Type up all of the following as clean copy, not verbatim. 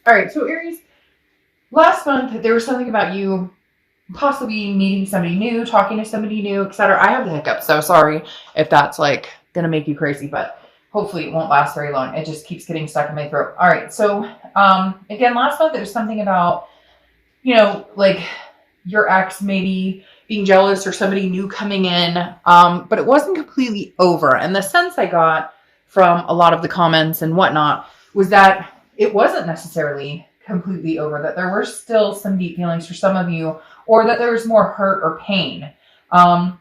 All right, so Aries, last month there was something about you possibly meeting somebody new, talking to somebody new, etc. I have the hiccups, so sorry if that's like gonna make you crazy, but hopefully it won't last very long. It just keeps getting stuck in my throat. All right, so again, last month there's something about, like your ex maybe being jealous or somebody new coming in, but it wasn't completely over. And the sense I got from a lot of the comments and whatnot was that it wasn't necessarily completely over, that there were still some deep feelings for some of you, or that there was more hurt or pain. And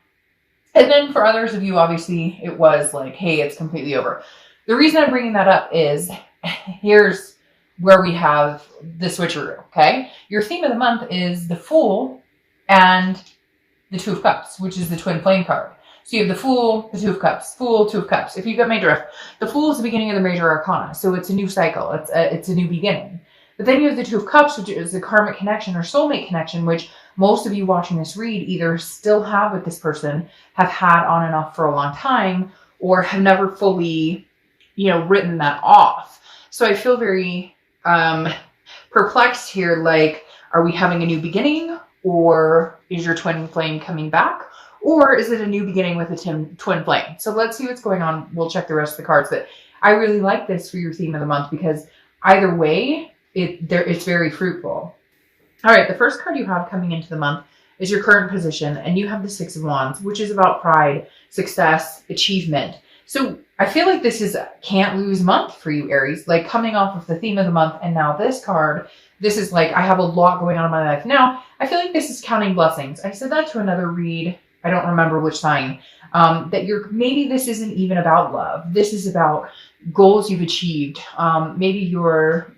then for others of you, obviously, it was like, hey, it's completely over. The reason I'm bringing that up is here's where we have the switcheroo, okay? Your theme of the month is the Fool and the Two of Cups, which is the twin flame card. So you have the Fool, the Two of Cups, Fool, Two of Cups. If you got my drift, the Fool is the beginning of the major arcana, so it's a new cycle. It's a new beginning. But then you have the Two of Cups, which is the karmic connection or soulmate connection, which most of you watching this read either still have with this person, have had on and off for a long time, or have never fully, written that off. So I feel very perplexed here. Like, are we having a new beginning, or is your twin flame coming back? Or is it a new beginning with a twin flame? So let's see what's going on. We'll check the rest of the cards. But I really like this for your theme of the month because either way, it's very fruitful. All right, the first card you have coming into the month is your current position, and you have the Six of Wands, which is about pride, success, achievement. So I feel like this is a can't lose month for you, Aries. Like, coming off of the theme of the month and now this card, this is like, I have a lot going on in my life now. I feel like this is counting blessings. I said that to another read. I don't remember which sign. That maybe this isn't even about love. This is about goals you've achieved. Maybe you're,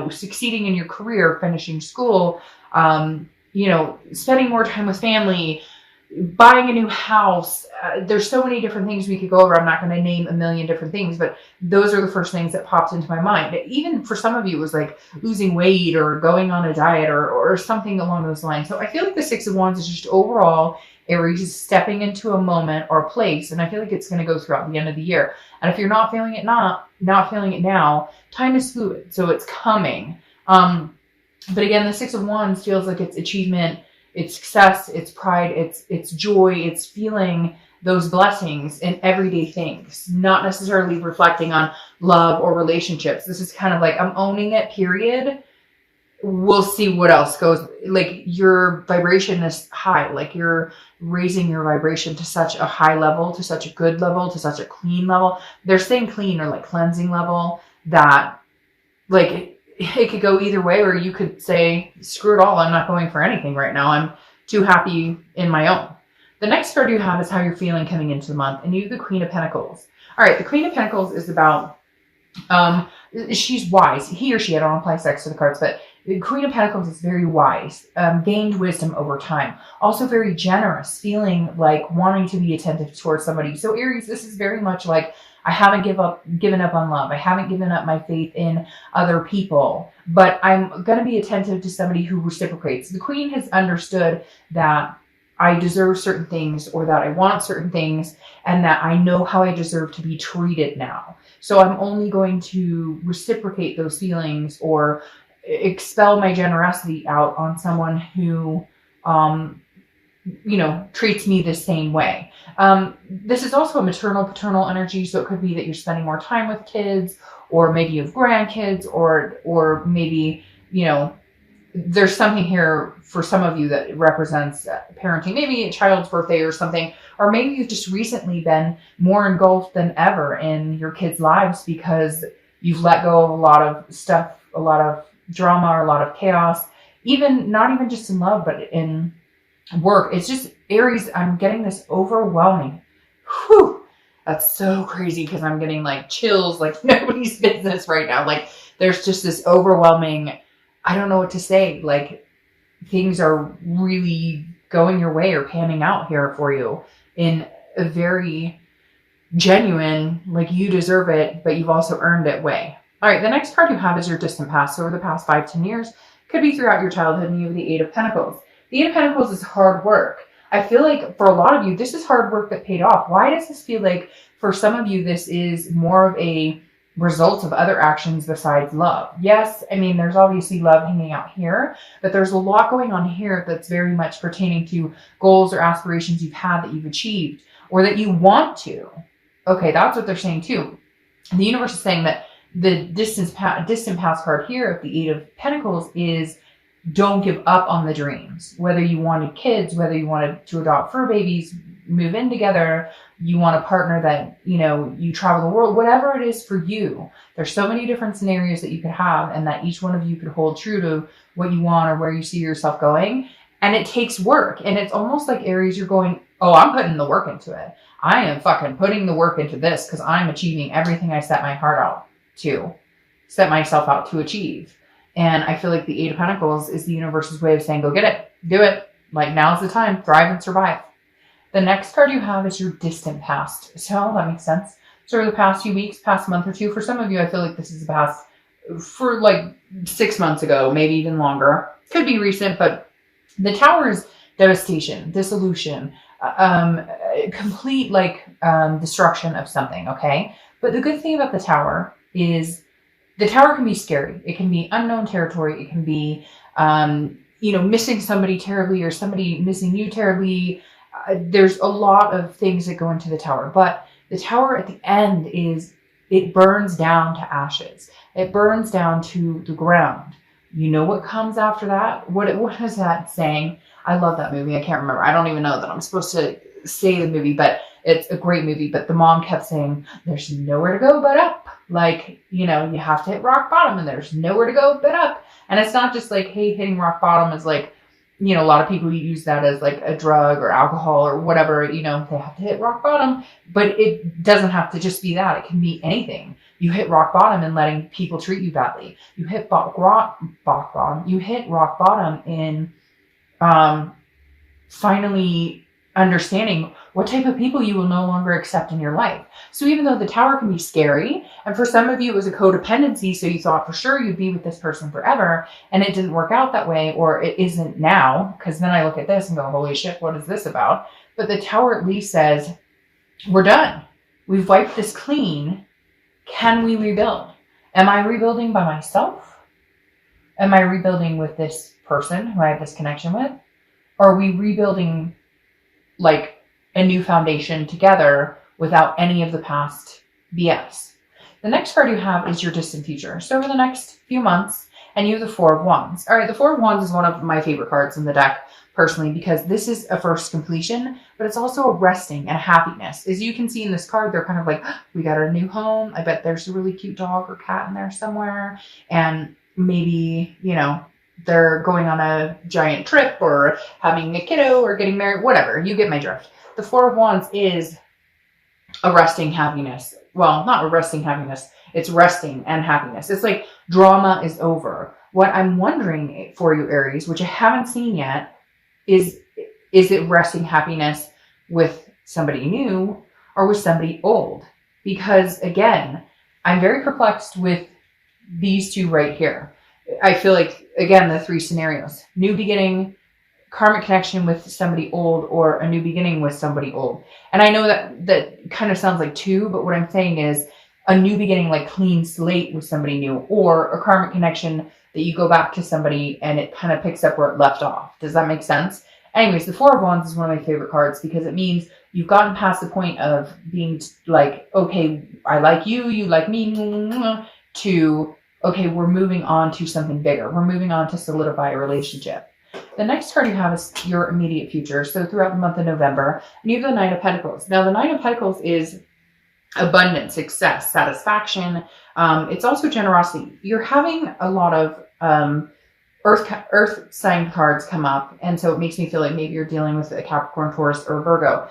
succeeding in your career, finishing school, spending more time with family, buying a new house. There's so many different things we could go over. I'm not going to name a million different things, but those are the first things that popped into my mind. Even for some of you, it was like losing weight or going on a diet or something along those lines. So I feel like the Six of Wands is just overall Aries is stepping into a moment or a place, and I feel like it's going to go throughout the end of the year. And if you're not feeling it not feeling it now, time is fluid, so it's coming. But again, the Six of Wands feels like it's achievement, it's success, it's pride, it's joy, it's feeling those blessings in everyday things, not necessarily reflecting on love or relationships. This is kind of like, I'm owning it, period. We'll see what else goes. Like, your vibration is high, like you're raising your vibration to such a high level, to such a good level, to such a clean level. They're saying clean or like cleansing level, that like it could go either way, or you could say, screw it all, I'm not going for anything right now. I'm too happy in my own. The next card you have is how you're feeling coming into the month, and you have the Queen of Pentacles. All right, the Queen of Pentacles is about, she's wise. He or she, I don't apply sex to the cards, but the Queen of Pentacles is very wise, gained wisdom over time. Also very generous, feeling like wanting to be attentive towards somebody. So Aries, this is very much like, I haven't given up on love. I haven't given up my faith in other people, but I'm going to be attentive to somebody who reciprocates. The Queen has understood that I deserve certain things, or that I want certain things, and that I know how I deserve to be treated now. So I'm only going to reciprocate those feelings or expel my generosity out on someone who, treats me the same way. This is also a maternal, paternal energy. So it could be that you're spending more time with kids, or maybe you have grandkids, or maybe, there's something here for some of you that represents parenting, maybe a child's birthday or something, or maybe you've just recently been more engulfed than ever in your kids' lives because you've let go of a lot of stuff, a lot of drama, or a lot of chaos, not even just in love, but in work. It's just, Aries, I'm getting this overwhelming. Whew, that's so crazy, because I'm getting like chills like nobody's business right now. Like, there's just this overwhelming, I don't know what to say. Like, things are really going your way or panning out here for you in a very genuine, like, you deserve it, but you've also earned it way. All right, the next card you have is your distant past. So over the past 5-10 years, could be throughout your childhood, and you have the Eight of Pentacles. The Eight of Pentacles is hard work. I feel like for a lot of you, this is hard work that paid off. Why does this feel like for some of you, this is more of a results of other actions besides love. Yes, I mean, there's obviously love hanging out here, but there's a lot going on here that's very much pertaining to goals or aspirations you've had that you've achieved or that you want to. Okay, that's what they're saying too. The universe is saying that the distant past card here of the Eight of Pentacles is don't give up on the dreams. Whether you wanted kids, whether you wanted to adopt fur babies, move in together, you want a partner that, you know, you travel the world, whatever it is for you. There's so many different scenarios that you could have and that each one of you could hold true to what you want or where you see yourself going. And it takes work. And it's almost like Aries, you're going, oh, I'm putting the work into it. I am fucking putting the work into this because I'm achieving everything I set my heart out to, set myself out to achieve. And I feel like the Eight of Pentacles is the universe's way of saying, go get it, do it. Like now's the time, thrive and survive. The next card you have is your distant past. So that makes sense. So over the past few weeks, past month or two, for some of you, I feel like this is the past for like 6 months ago, maybe even longer. Could be recent, but the Tower is devastation, dissolution, complete destruction of something, okay? But the good thing about the Tower is the Tower can be scary. It can be unknown territory. It can be, missing somebody terribly or somebody missing you terribly. There's a lot of things that go into the Tower, but the Tower at the end it burns down to ashes. It burns down to the ground. You know what comes after that? What is that saying? I love that movie. I can't remember. I don't even know that I'm supposed to say the movie, but it's a great movie. But the mom kept saying, there's nowhere to go but up. Like, you have to hit rock bottom and there's nowhere to go but up. And it's not just like, hey, hitting rock bottom is like, a lot of people use that as like a drug or alcohol or whatever, they have to hit rock bottom, but it doesn't have to just be that. It can be anything. You hit rock bottom in letting people treat you badly. You hit rock bottom in finally understanding what type of people you will no longer accept in your life. So even though the Tower can be scary, and for some of you it was a codependency, so you thought for sure you'd be with this person forever, and it didn't work out that way, or it isn't now, because then I look at this and go, holy shit, what is this about? But the Tower at least says, we're done. We've wiped this clean. Can we rebuild? Am I rebuilding by myself? Am I rebuilding with this person who I have this connection with? Or are we rebuilding like a new foundation together without any of the past BS? The next card you have is your distant future. So over the next few months, and you have the Four of Wands. All right, the Four of Wands is one of my favorite cards in the deck personally, because this is a first completion, but it's also a resting and a happiness. As you can see in this card, they're kind of like, we got our new home. I bet there's a really cute dog or cat in there somewhere. And maybe, they're going on a giant trip or having a kiddo or getting married, whatever. You get my drift. The Four of Wands is a resting happiness. Well, not a resting happiness. It's resting and happiness. It's like drama is over. What I'm wondering for you, Aries, which I haven't seen yet, is it resting happiness with somebody new or with somebody old? Because again, I'm very perplexed with these two right here. I feel like, again, the three scenarios: new beginning, karmic connection with somebody old, or a new beginning with somebody old. And I know that kind of sounds like two, but what I'm saying is a new beginning, like clean slate with somebody new, or a karmic connection that you go back to somebody and it kind of picks up where it left off. Does that make sense? Anyways, the Four of Wands is one of my favorite cards because it means you've gotten past the point of being like, okay, I like you, you like me, to, okay, we're moving on to something bigger. We're moving on to solidify a relationship. The next card you have is your immediate future. So throughout the month of November, and you have the Nine of Pentacles. Now, the Nine of Pentacles is abundance, success, satisfaction. It's also generosity. You're having a lot of earth sign cards come up. And so it makes me feel like maybe you're dealing with a Capricorn, Taurus, or Virgo.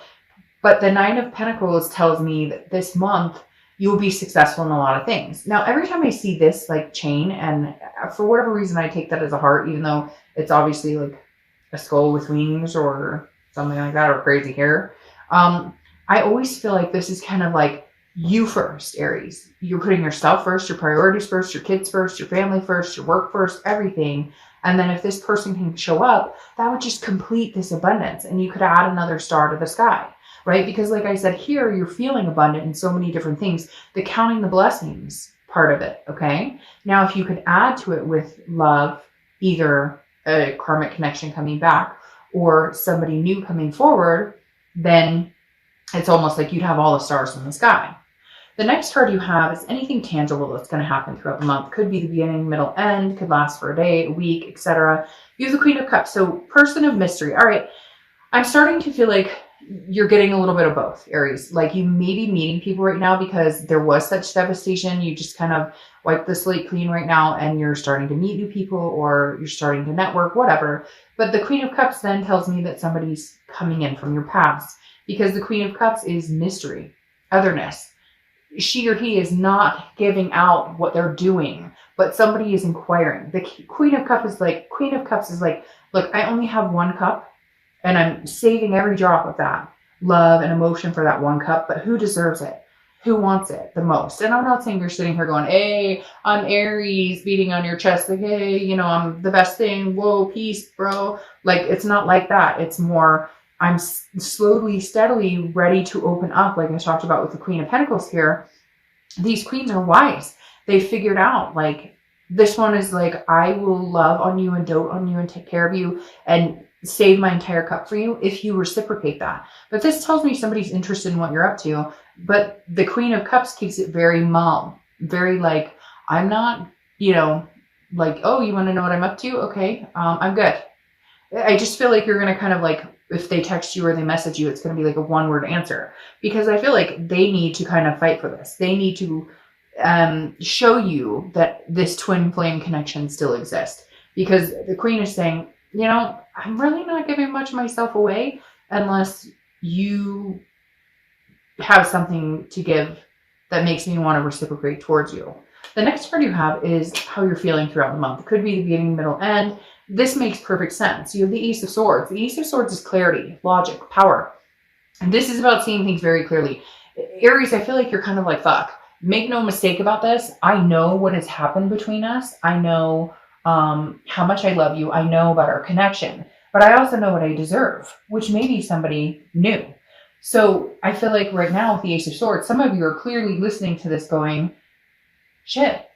But the Nine of Pentacles tells me that this month you will be successful in a lot of things. Now, every time I see this like chain, and for whatever reason, I take that as a heart, even though it's obviously like a skull with wings or something like that, or crazy hair. I always feel like this is kind of like you first, Aries. You're putting yourself first, your priorities first, your kids first, your family first, your work first, everything. And then if this person can show up, that would just complete this abundance. And you could add another star to the sky, right? Because like I said, here you're feeling abundant in so many different things. The counting the blessings part of it, okay? Now, if you could add to it with love, either a karmic connection coming back or somebody new coming forward, then it's almost like you'd have all the stars in the sky. The next card you have is anything tangible that's going to happen throughout the month. Could be the beginning, middle, end, could last for a day, a week, etc. You have the Queen of Cups, so person of mystery. All right, I'm starting to feel like you're getting a little bit of both, Aries. Like you may be meeting people right now because there was such devastation. You just kind of wipe the slate clean right now and you're starting to meet new people or you're starting to network, whatever. But the Queen of Cups then tells me that somebody's coming in from your past because the Queen of Cups is mystery, otherness. She or he is not giving out what they're doing, but somebody is inquiring. The Queen of Cups is like, look, I only have one cup and I'm saving every drop of that love and emotion for that one cup, but who deserves it? Who wants it the most? And I'm not saying you're sitting here going, hey, I'm Aries, beating on your chest, like, hey, you know, I'm the best thing. Whoa, peace, bro. Like, it's not like that. It's more, I'm slowly, steadily ready to open up, like I talked about with the Queen of Pentacles here. These queens are wise. They figured out, like, this one is like, I will love on you and dote on you and take care of you and save my entire cup for you if you reciprocate that. But this tells me somebody's interested in what you're up to. But the Queen of Cups keeps it very mom, very like, I'm not, you know, like, oh, you want to know what I'm up to? Okay, I'm good. I just feel like you're going to kind of like, if they text you or they message you, it's going to be like a one-word answer. Because I feel like they need to kind of fight for this. They need to show you that this twin flame connection still exists. Because the Queen is saying, you know, I'm really not giving much of myself away unless you have something to give that makes me want to reciprocate towards you. The next card you have is how you're feeling throughout the month. It could be the beginning, middle, end. This makes perfect sense. You have the Ace of Swords. The Ace of Swords is clarity, logic, power. And this is about seeing things very clearly. Aries, I feel like you're kind of like, fuck. Make no mistake about this. I know what has happened between us. I know how much I love you. I know about our connection. But I also know what I deserve, which may be somebody new. So I feel like right now with the Ace of Swords, some of you are clearly listening to this going, shit,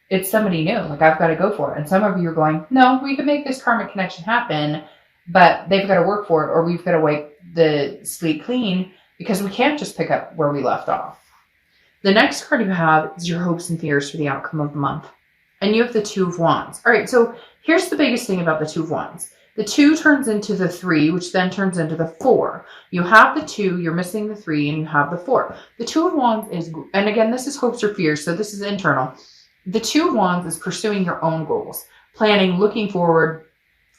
it's somebody new. Like, I've got to go for it. And some of you are going, no, we can make this karmic connection happen, but they've got to work for it, or we've got to wipe the slate clean because we can't just pick up where we left off. The next card you have is your hopes and fears for the outcome of the month. And you have the Two of Wands. All right, so here's the biggest thing about the Two of Wands. The 2 turns into the 3, which then turns into the 4. You have the 2, you're missing the 3, and you have the 4. The Two of Wands is, and again, this is hopes or fears, so this is internal. The Two of Wands is pursuing your own goals, planning, looking forward.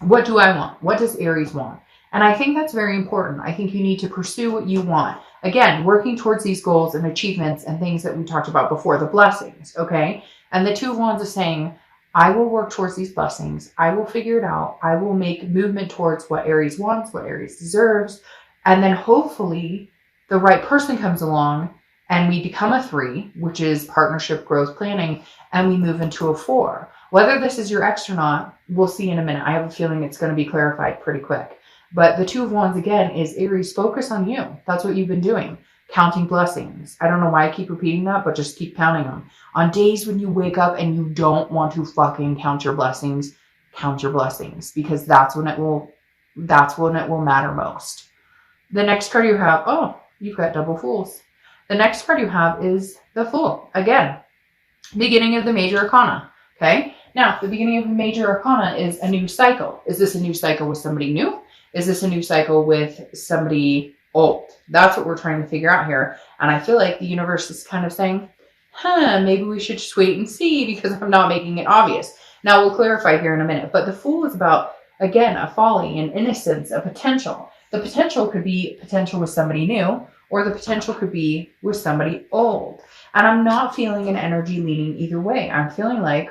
What do I want? What does Aries want? And I think that's very important. I think you need to pursue what you want. Again, working towards these goals and achievements and things that we talked about before, the blessings, okay? And the Two of Wands is saying, I will work towards these blessings. I will figure it out. I will make movement towards what Aries wants, what Aries deserves. And then hopefully the right person comes along and we become a 3, which is partnership, growth, planning, and we move into a 4. Whether this is your ex or not, we'll see in a minute. I have a feeling it's going to be clarified pretty quick. But the Two of Wands, again, is Aries, focus on you. That's what you've been doing. Counting blessings. I don't know why I keep repeating that, but just keep counting them. On days when you wake up and you don't want to fucking count your blessings because that's when it will matter most. The next card you have, oh, you've got double Fools. The next card you have is the Fool. Again, beginning of the major arcana. Okay. Now, the beginning of the major arcana is a new cycle. Is this a new cycle with somebody new? Is this a new cycle with somebody old? That's what we're trying to figure out here. And I feel like the universe is kind of saying, maybe we should just wait and see because I'm not making it obvious. Now we'll clarify here in a minute. But the Fool is about, again, a folly, an innocence, a potential. The potential could be potential with somebody new, or the potential could be with somebody old. And I'm not feeling an energy leaning either way. I'm feeling like